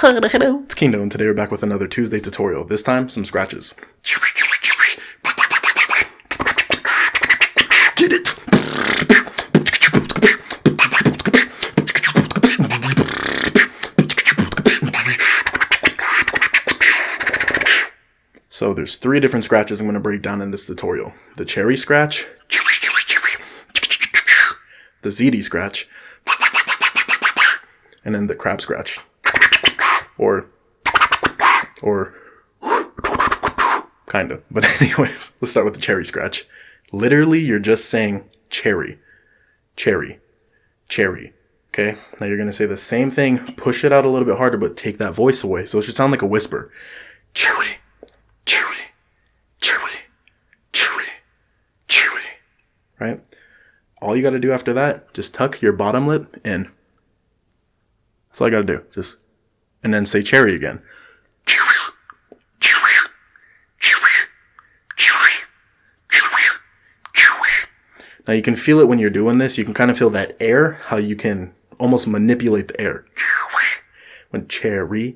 It's Kindo, and today we're back with another Tuesday tutorial. This time, some scratches. Get it! So there's 3 different scratches I'm going to break down in this tutorial. The cherry scratch, the Zede Scratch, and then the crab scratch. Or kind of. But anyways, let's start with the cherry scratch. Literally, you're just saying cherry, cherry, cherry. Okay? Now you're going to say the same thing, push it out a little bit harder, but take that voice away. So it should sound like a whisper. Cherry, cherry, cherry, cherry, cherry. Right? All you got to do after that, just tuck your bottom lip in. That's all I got to do. And then say cherry again. Now you can feel it when you're doing this. You can kind of feel that air, how you can almost manipulate the air. When cherry.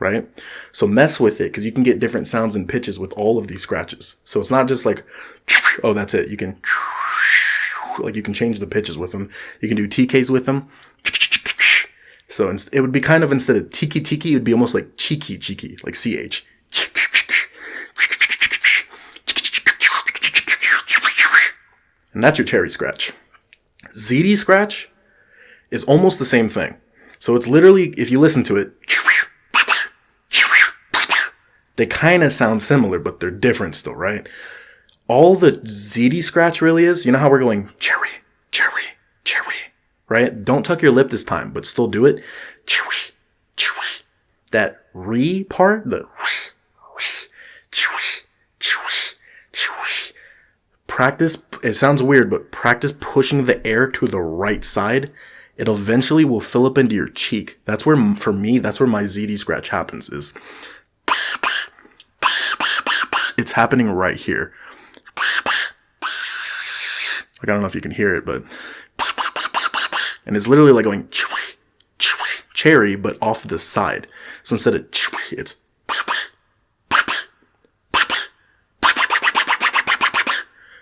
Right? So mess with it because you can get different sounds and pitches with all of these scratches. So it's not just like, oh, that's it. You can, like you can change the pitches with them. You can do TKs with them. So it would be kind of, instead of tiki tiki, it would be almost like cheeky cheeky, like CH. And that's your cherry scratch. Zede Scratch is almost the same thing. So it's literally, if you listen to it, they kind of sound similar, but they're different still, right? All the Zede Scratch really is, you know how we're going cherry, cherry, cherry, right? Don't tuck your lip this time, but still do it. Cherry, cherry. That re part, the practice, it sounds weird, but practice pushing the air to the right side. It eventually will fill up into your cheek. That's where, for me, that's where my Zede Scratch happens, is it's happening right here. Like, I don't know if you can hear it, but, and it's literally like going cherry, but off the side. So instead of it's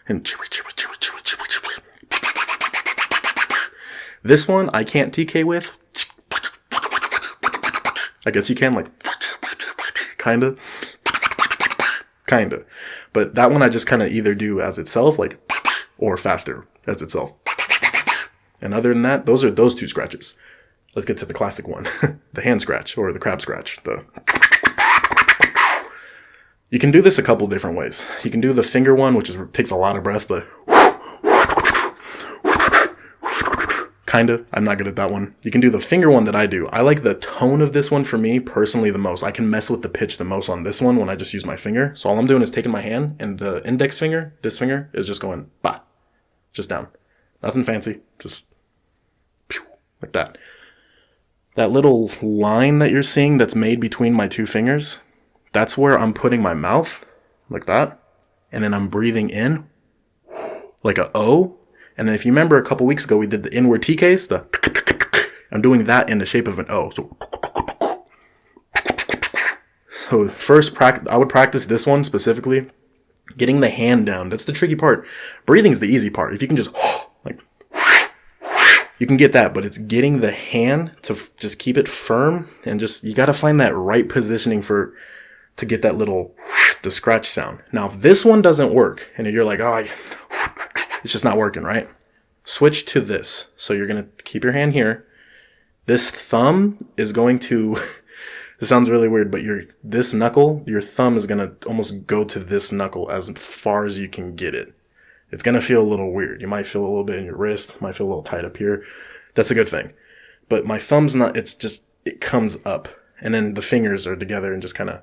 and this one I can't TK with. I guess you can, like, kinda. But that one I just kind of either do as itself, like, or faster as itself. And other than that, those are those 2 scratches. Let's get to the classic one. The hand scratch, or the crab scratch. You can do this a couple different ways. You can do the finger one, which takes a lot of breath, but kinda. I'm not good at that one. You can do the finger one that I do. I like the tone of this one for me personally the most. I can mess with the pitch the most on this one when I just use my finger. So all I'm doing is taking my hand, and the index finger, this finger, is just going ba, just down. Nothing fancy, just pew, like that. That little line that you're seeing that's made between my 2 fingers, that's where I'm putting my mouth, like that. And then I'm breathing in, like a O. And then if you remember a couple weeks ago, we did the inward TKs, I'm doing that in the shape of an O. So first, I would practice this one specifically, getting the hand down. That's the tricky part. Breathing's the easy part. If you can just, like, you can get that, but it's getting the hand to just keep it firm, and just, you got to find that right positioning to get that little, the scratch sound. Now, if this one doesn't work, and you're like, oh, it's just not working, right? Switch to this. So you're going to keep your hand here. This thumb is going to, this sounds really weird, but this knuckle, your thumb is going to almost go to this knuckle as far as you can get it. It's going to feel a little weird. You might feel a little bit in your wrist, might feel a little tight up here. That's a good thing. But my thumb's not, it's just, it comes up. And then the fingers are together and just kind of,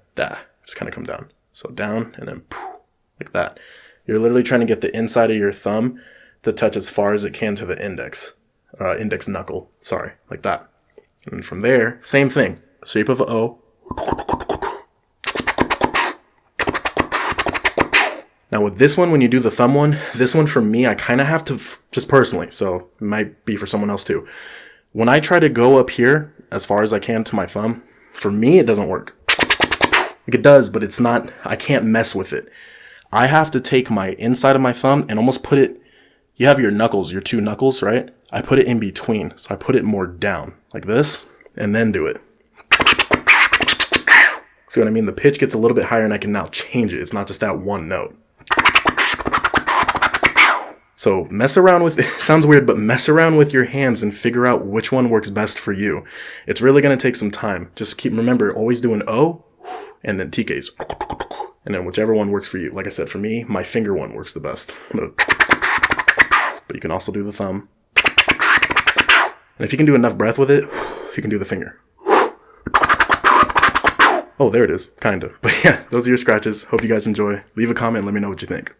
come down. So down and then poof, like that. You're literally trying to get the inside of your thumb to touch as far as it can to the index knuckle. Sorry, like that. And from there, same thing. Shape of an O. Now with this one, when you do the thumb one, this one for me, I kind of have to, just personally, so it might be for someone else too. When I try to go up here as far as I can to my thumb, for me, it doesn't work. Like it does, but it's not, I can't mess with it. I have to take my inside of my thumb and almost put it, you have your knuckles, your two knuckles, right? I put it in between. So I put it more down like this and then do it. See what I mean? The pitch gets a little bit higher and I can now change it. It's not just that one note. So mess around with, it sounds weird, but mess around with your hands and figure out which one works best for you. It's really going to take some time. Just remember, always do an O and then TKs. And then whichever one works for you. Like I said, for me, my finger one works the best. But you can also do the thumb. And if you can do enough breath with it, you can do the finger. Oh, there it is. Kind of. But yeah, those are your scratches. Hope you guys enjoy. Leave a comment and let me know what you think.